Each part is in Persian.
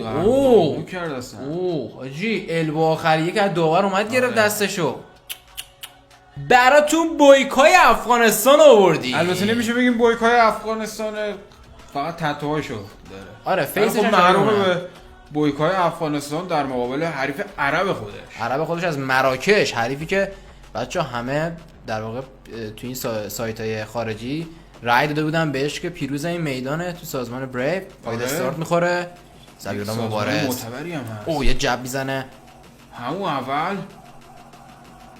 اوه کرد اصلا. حاجی البو آخریه که از داور اومد گرفت دستشو. براتون بویکای افغانستان آوردی. البته نمیشه بگیم بویکای افغانستان، فقط تتوهاشو داره. آره فیسش خب معروفه به بویکای افغانستان در مقابل حریف عرب خودش از مراکش، حریفی که بچه‌ها همه در واقع تو این سایت‌های خارجی رای داده بودن بهش که پیروز این میدانه تو سازمان بریو پاید استارت میخوره. زبیولا مبارز معتبری هم هست. او یه جب میزنه همون اول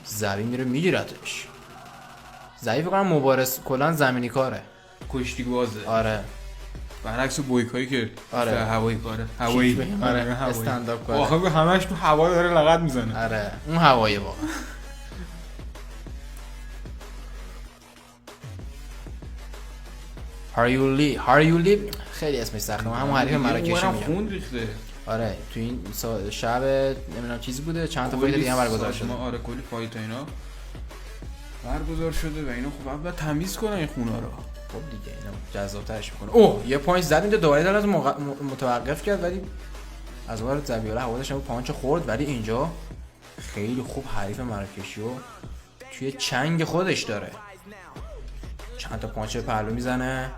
زبی میره میگیرتش. زبی فکر کنم مبارز کلا زمینی کاره، کشتی بازه. آره برعکس بویکایی که آره هوایی کاره. هوایی آره استنداپ کاره. آخه همش تو هوا داره لغت میزنه. آره اون هوایی واقعا. هاریولی خیلی اسمش سخته، همون حریف مراکشی میگم. خون ریخته. آره تو این شب نمیدونم چیزی بوده، چند تا فایت دیگه هم برگزار شده. آره کلی فایت اینا برگزار شده و اینا خب بعد تمیز کنن این خونا رو. خب دیگه اینا جذاب‌ترش میکنه. اوه یه پوینت زد اینجا دوباره داره متوقف کرد، ولی از اون زبیولا حواسش هم پانچ خورد، ولی اینجا خیلی خوب حریف مراکشیو توی چنگ خودش داره. چند تا پانچ پهلو میزنه،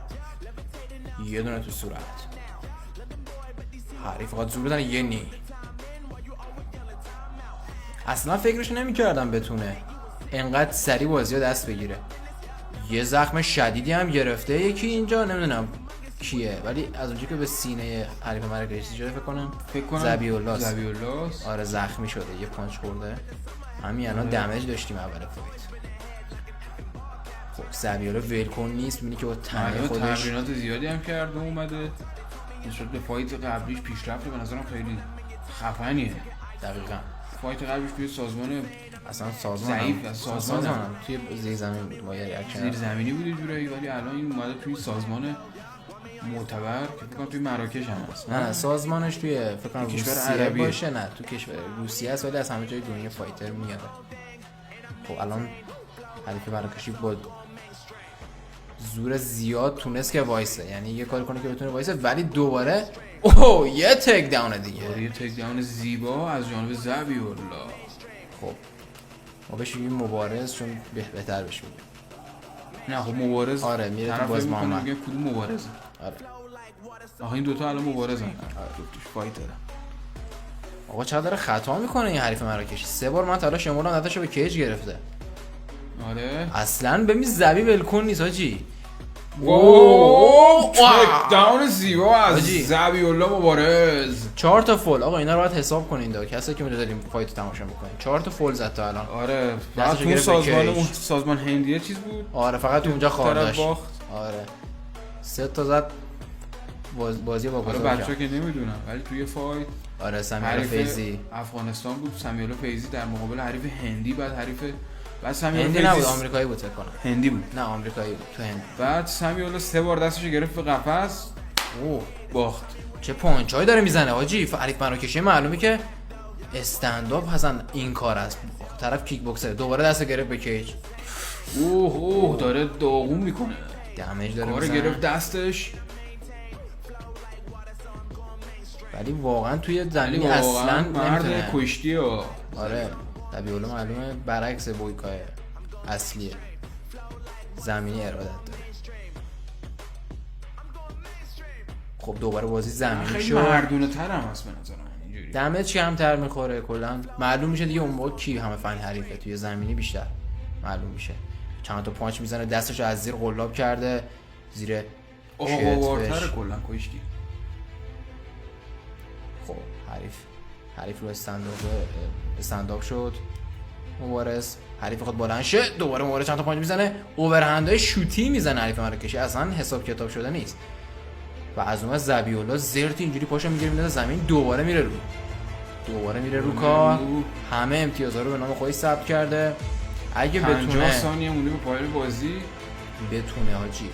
یه دونه تو صورت. حریف فقط زور بزنه یه نی. اصلا فکرش نمی‌کردم بتونه انقدر سریع بازی‌ها دست بگیره. یه زخم شدیدی هم گرفته یکی اینجا، نمیدونم کیه، ولی از اونجایی که به سینه حریف مراکشی جوری فکر کنم زبیولاست. آره زخمی شده، یه پانچ خورده. همین الان دمیج داشتیم اول فایت. خب زبیولا ولکن نیست، می‌بینی که با تنه خودش تمرینات زیادی هم کرده اومده. نسبت به فایت قبلیش پیشرفت به نظرم خیلی خفنیه. دقیقاً فایت قبلیش توی سازمان اصلا سازمان ضعیف، سازمان توی زیر زمین بود، ما یه ریاکشن زیر زمینی بود جورایی، ولی الان این اومده توی سازمان معتبر که فکر کنم توی مراکش هم هست. نه سازمانش توی فکر کنم کشور روسیه عربی باشه، نه تو کشور روسیه است، ولی از همه جای دنیا فایتر میاد. خب الان حریف مراکشی با زور زیاد تونست که وایسه، یعنی یه کاری کنه که بتونه وایسه، ولی دوباره اوه یه تک داون دیگه. یه تک داون زیبا از جانب زبیولا. خب ما بهش میگیم مبارز چون بهتر بهش میگیم. نه خب مبارز. آره میره تو باز محمد. میگه کدوم مبارزه؟ آره آخه این دوتا الان مبارزن. آره توش فایت داره. آقا چقدر داره خطا میکنه این حریف مراکشی. 3 بار من تا حالا شمردم نداشو به کیج گرفته. آره اصلا ببین زبی ولکن نیست حاجی. اوه تک داون زیبا از زبیولا مبارز. 4 تا فول. آقا اینا رو باید حساب کنین دا کسایی که میره داریم فایت تماشا میکنین. 4 تا فول زد تا الان. آره فقط اون سازمان هندیه چیز بود. آره فقط اونجا خار داشت. آره 3 تا زد بازی با آره بچه‌ها که نمیدونم، ولی توی فایت آره سمیولا فیزی افغانستان بود. سمیولا فیزی در مقابل حریف هندی، بعد حریف هندی نبود، آمریکایی بود فکر کنم. هندی بود. نه آمریکایی بود تو هند. بعد سمیولا 3 بار دستشو گرفت به قفس. اوه باخت. چه پانچای داره میزنه حاجی. حریف مراکشی معلومه که استنداپ حسن این کار است. طرف کیک بوکسر دوباره دستو گرفت به کیج. اوه داره داغون میکنه. دمیج داره کار میزنه. گرفت دستش. ولی واقعا توی زمین اصلا مرد کشتیه. آره زبیولا معلومه برعکس بویکای اصلیه، زمینی ارادت داره. خب دوباره بازی زمینی خیلی شد. مردونه تر هم هست به نظرم اینجوری. دمج کمتر میخوره، کلا معلوم میشه دیگه اون موقع کی همه فن حریفه. توی زمینی بیشتر معلوم میشه. چند تا پانچ میزنه، دستشو از زیر قلاب کرده زیر آوارتر کلا کشتی. خب حریف رو استنداپ شد مبارز. حریف خود بلند شه، دوباره مبارز چند تا پانچ میزنه، اوورهندای شوتی میزنه حریف مراکشی، اصلا حساب کتاب شده نیست. و از اون زبیولا زرت اینجوری پاشو میگیره میندازه زمین، دوباره میره رو کار. همه امتیازها رو به نام خودش ثبت کرده. اگه بتونه 50 ثانیه مونده به پایان بازی، بتونه حاجی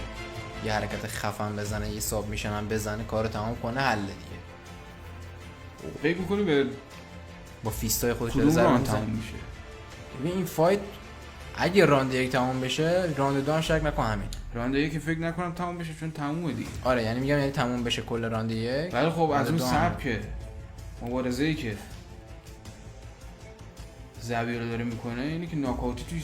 یه حرکت خفن بزنه، یه ساب میشن بزنه، کارو تمام کنه، حل دیگه. فکر می‌کنی به با فیستای خودش داره زمین تمام میشه. ببین این فایت اگه راند 1 تمام بشه، راند 2 هم شک نکن همین. راند 1 که فکر نکنم تمام بشه چون تمومه دیگه. آره یعنی میگم یعنی تموم بشه کل راند 1. ولی خب از اون سبکه مبارزه‌ای که زبیولا داره میکنه اینی که ناکاوتی توش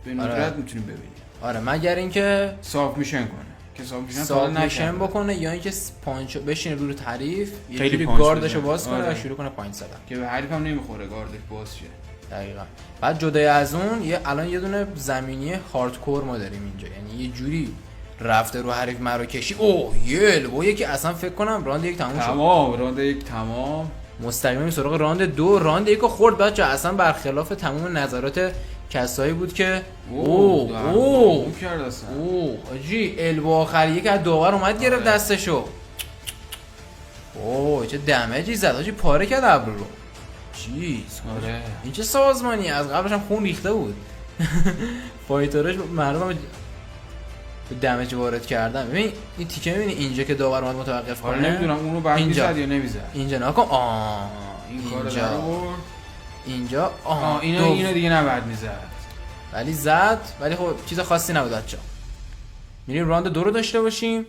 به ندرت میتونی ببینی. آره مگر اینکه صاف میشن کنه که صاف میشن بکنه یا اینکه پانچ بشینه روی تعریف یه خیلی جوری پانچ گاردشو بزنه. باز کنه آره. و شروع کنه پایین زدن که به حریف هم نمیخوره گاردش باز شه. دقیقاً. بعد جدای از اون الان یه دونه زمینی هاردکور ما داریم اینجا، یعنی یه جوری رفته رو حریف مرو کشی. اوه یه البویی که اصلا فکر کنم راند یک تموم شد. راند یک تمام. مستقیما سراغ راند دو. راند یک رو خورد بچه، اصلا برخلاف تمام نظرات کسایی بود که اوه کرد اصلا. آجی البو آخریه که از داور اومد گرفت دستشو. اوه چه دمیجی زد آجی، پاره کرد ابرو رو. چیز آره این چه سازمانی، از قبلش هم خون ریخته بود. فایترش مردم دمیج وارد کردن. ببین این تیکه میبینی اینجا که داور اومد متوقف کنه. نمیدونم اونو بعد میزد یا نمیزد. اینجا نکن. این کارو در آورد. اینجا اینو دیگه نباید میزد. ولی زد، ولی خب چیز خاصی نبود بچه‌ها. میریم راند 2 رو داشته باشیم.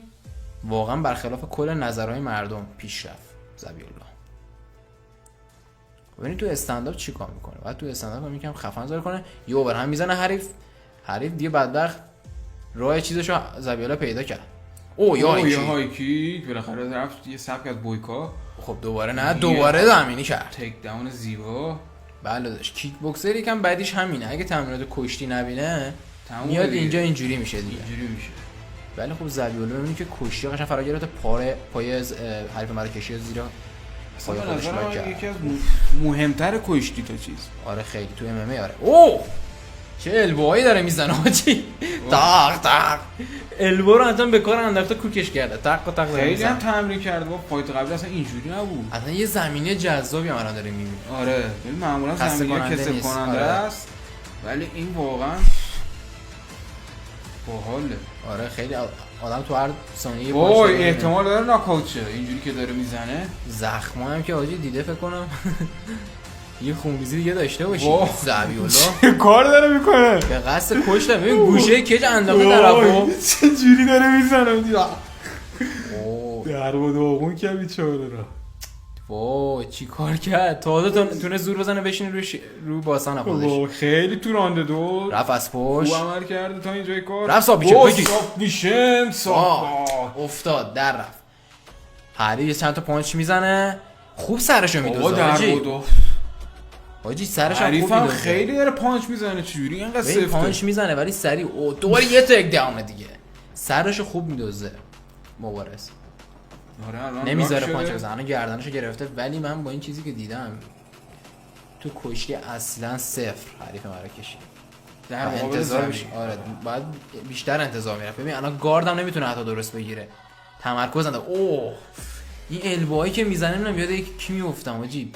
واقعا برخلاف کل نظرهای مردم پیش رفت زبیولا. ببینید تو استنداپ چیکار میکنه. بعد تو استنداپ هم یکم خفن زار کنه، یه اوور هم میزنه حریف دیگه بدبخت راه چیزشو زبیولا پیدا کرد. یه های کیک بالاخره رفت یه سبک از بویکا. خب دوباره نه، دوباره زمینی کرد. تک داون زیبا. بله داشت کیک بوکسر یکم بعدیش همینه، اگه تمرینات کشتی نبینه میاد دیگه. اینجا اینجوری میشه دیگه. اینجوری میشه. ولی خب زبیولا میبینی که کشتی قشنگ فرا گرفته، پای حریف مراکشی زیرا پای خودش کرد. یکی از مهمتر کشتی تا چیز. آره خیلی تو ام ام ای. آره اوه چه البوهایی داره میزنه آجی. تاق البو رو اصلا به کار انداخته کوکش کرده. تق خیلی هم تمرین کرده. با فایت قبل اصلا اینجوری نبود. اصلا یه زمینه جذابی هم الان داره میبینی. آره ببین معمولا زمینه کسب کننده است. ولی این واقعا باحاله. آره خیلی آدم تو هر ثانیه احتمال داره ناکاوت شه اینجوری که داره میزنه. زخما هم که آجی دیده فکر کنم یه خونریزی دیگه داشته باشی. زبیولا چه کار داره میکنه؟ به قصد کشته. ببین گوشه کج انداخته طرفو. چه جوری داره میزنه در و داغون که بیچاره را. وای چی کار کرد؟ تازه تونه زور بزنه بشینه روی باسن خودش. خیلی تو راند 2 رفت از پشت. خوب عمل کرده تا اینجای کار. رفت صاف میشه افتاد در رفت. حریف یه چند تا پانچ میزنه، خوب سرشو میدوزه حاجی. سرش هم خوب میدوزه. خیلی داره پانچ میزنه. چجوری اینقدر سفته؟ پانچ میزنه ولی سریع دوباره یه تک داون دیگه. سرشو خوب میدوزه مبارز. نمیذاره پانچ بزنه، گردنشو گرفته. ولی من با این چیزی که دیدم تو کشتی اصلا صفر حریف مراکشی. در انتظار میشه. آره بعد بیشتر انتظار میرفت. ببین الان گاردم نمیتونه حتی درست بگیره، تمرکز نداره. این البوهایی که میزنه نمیدونم یاد کی میافتم آجی.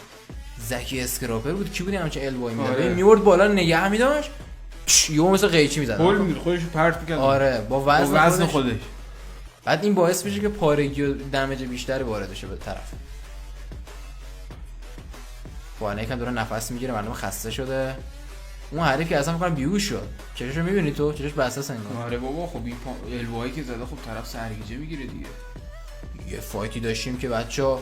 زکی اسکراپر بود کی بود همچین البوهایی میزنه. آره. میورد بالا نگه می‌داشت یهو مثل قیچی میزد. گل می‌گرفت خودش پرت می‌کرد. آره با وزن خودش. بعد این باعث میشه که پارگی و دمیج بیشتری وارد شه به طرف. بالا یکم داره نفس میگیره، معلومه خسته شده. اون حریف که اصلا فکر کنم بیهوش شد. چشاشو می‌بینی تو؟ چشاش بسته است انگار. آره بابا خب این البوهایی که زده خب طرف سرگیجه میگیره دیگه. یه فایتی داشتیم که بچه‌ها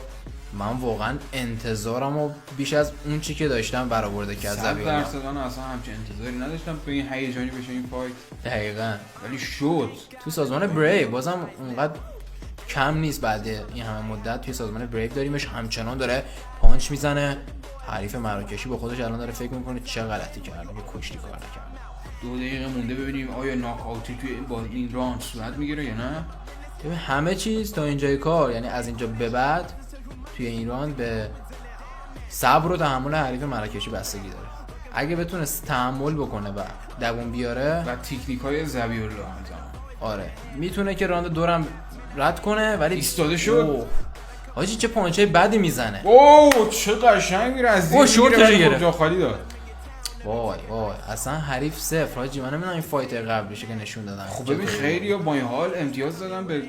من واقعا انتظارمو بیش از اون چی که داشتم برآورده کرد زبیولا. 100% من اصلا همچین انتظاری نداشتم به این هیجانی بشه این فایت. دقیقاً. ولی شد. تو سازمان بریو بازم اونقدر کم نیست. بعد این همه مدت توی سازمان بریو داریمش همچنان داره پانچ میزنه. حریف مراکشی با خودش الان داره فکر میکنه چه غلطی کرده که کشتی کار نکرد. 2 دقیقه مونده ببینیم آیا ناکاوتی توی این راند صورت میگیره یا نه. ببین همه چیز تا اینجای کار، یعنی از اینجا به بعد توی این راند به صبر و تحمل حریف مراکشی بستگی داره. اگه بتونه تحمل بکنه و دووم بیاره و تکنیک‌های زبیولا همزمان. آره میتونه که راند دورم رد کنه. ولی ایستاده شد. حاجی چه پانچای بدی میزنه. چه قشنگ میره از زیر شورتش جا خالی داد. وای اصلا حریف صفر حاجی. من نمیدونم این فایت قبلیشه که نشون دادن. خب ببین خیلی با این حال امتیاز دادن به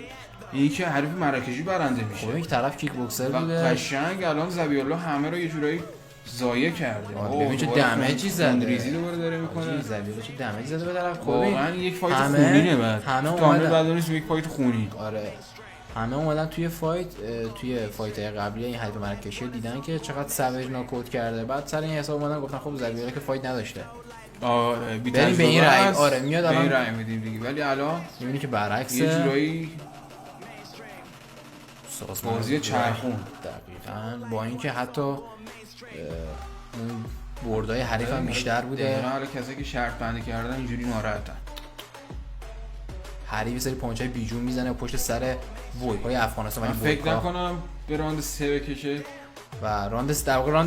اینکه حریف مراکشی برنده میشه. خب ببین طرف کیک بوکسر بوده. قشنگ الان زبیولا همه رو یه جورایی ضایع کرده. ببین چه دمیجی زده. ریزی دوباره داره میکنه. زبیولا چه دمیجی زده به طرف. واقعا یک فایت خونینه بعد. همه اومدن بعد نیست یک فایت خونی. آره همه اومدن توی فایت قبلی این حریف مرکشی دیدن که چقدر سویج ناکوت کرده، بعد سر این حساب اومدن گفتن خب زبیرا که فایت نداشته بریم به این رأی. آره میاد الان این رأی میدیم دیگه، ولی الان میبینی که برعکس یه جورایی سازمان بازی چرخون. دقیقاً با اینکه حتی اون بردای حریف هم بیشتر بوده. حالا کسایی که شرط بندی کردن اینجوری ناراحتن. حریف سری پانچای بیجون میزنه و پشت سر ویپای افغانستان. من فکر نکنم به راند 3 بکشه و راند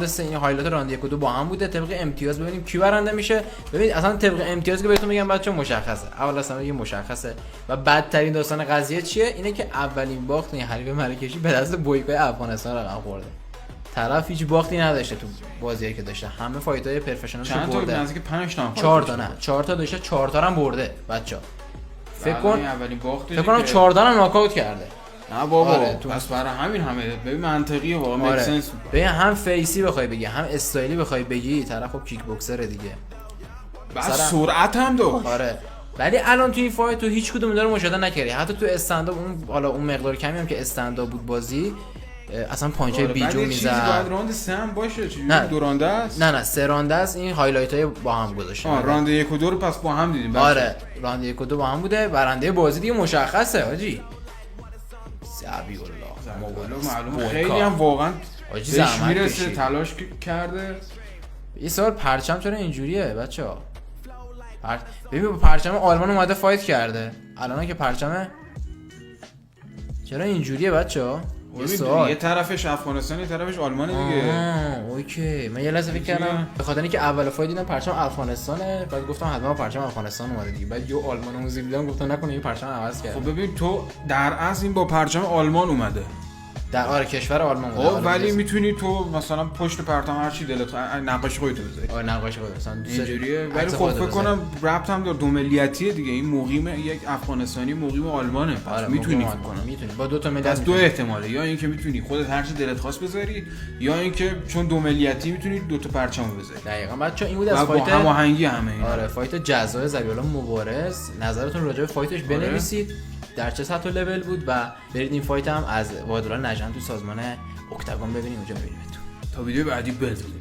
3 این هایلایت راند 1 و 2 با هم بوده. طبق امتیاز ببینیم کی برنده میشه. ببینید اصلا طبق امتیاز که بهتون میگم بچه‌ها مشخصه. اول اصلا یه مشخصه و بدترین داستان قضیه چیه؟ اینه که اولین باخت این حریف مراکشی به دست بویکای افغانستان رقم خورده. طرف هیچ باختی نداشته تو بازیایی که داشته، همه فایتای پروفشنالش رو برده. چند تا نزدیک 5 تا 4 تا نه 4 تا داشته، 4 تا هم برده بچه‌ها. فکر کنم 4 تا هم ناکاوت کرده. نه بابا آره، پس برای همین همه ببین منطقیه واقعا میک سنس. ببین هم فیسی بخوای بگی هم استایلی بخوای بگی، طرف خب کیک بوکسره دیگه، بعد سرعت هم داشت. آره ولی الان تو این فایت تو هیچ کدوم اینا رو مشاهده نکردی. حتی تو استنداپ اون حالا اون مقدار کمی هم که استنداپ بود بازی اصلا پانچای بیجو میزد. بعد راند 3 هم باشه چجوری دو رانده است؟ نه 3 رانده است. این هایلایتای با هم گذاشتن. راند 1 و 2 رو پس با هم دیدیم. آره راند 1 و 2 با هم بوده. برنده بازی دیگه مشخصه حاجی. زبی الله معلومه خیلی هم واقعا حاجی بهش زحمت میرسه، کشید، تلاش کرده. این سال پرچم چرا اینجوریه بچه‌ها؟ ببین با پرچم آلمان اومده فایت کرده، الان که پرچم چرا اینجوریه بچه‌ها؟ یه طرفش افغانستان یه طرفش آلمان دیگه. اوکی من یه لحظه فکر کردم به خاطر اینکه اول فایت دیدم پرچم افغانستانه، بعد گفتم حتما پرچم افغانستان اومده دیگه، بعد یه آلمان موزی دیدم گفتم نکنه این پرچم عوض کرده. خب ببین تو در اصل این با پرچم آلمان اومده در آره کشور آلمان بوده. خب ولی میتونی تو مثلا پشت پرچم هر چی دلت نقاشی خودت بذاری. آره نقاشی خودت مثلا اینجوریه. ولی خب فکر کنم ربط هم داره، دو ملیتیه دیگه. این مقیم یک افغانستانی مقیم آلمانه. پس میتونی فکر کنم میتونی با دو تا ملیت. پس دو احتماله، یا اینکه میتونی خودت هر چی دلت خواست بذاری، یا اینکه چون دو ملیتی میتونی دو تا پرچم بذاری. دقیقاً بچه‌ها این بود از فایت هماهنگی همه اینا. آره فایت جزای ذبیح‌الله مبارز. نظرتون راجع به فایتش بنویسید، در چه سطح و لول بود و برید این فایت هم از وادران نژند تو سازمان اکتاگون ببینیم اونجا میبینیمتون. تا ویدیو بعدی بدرود.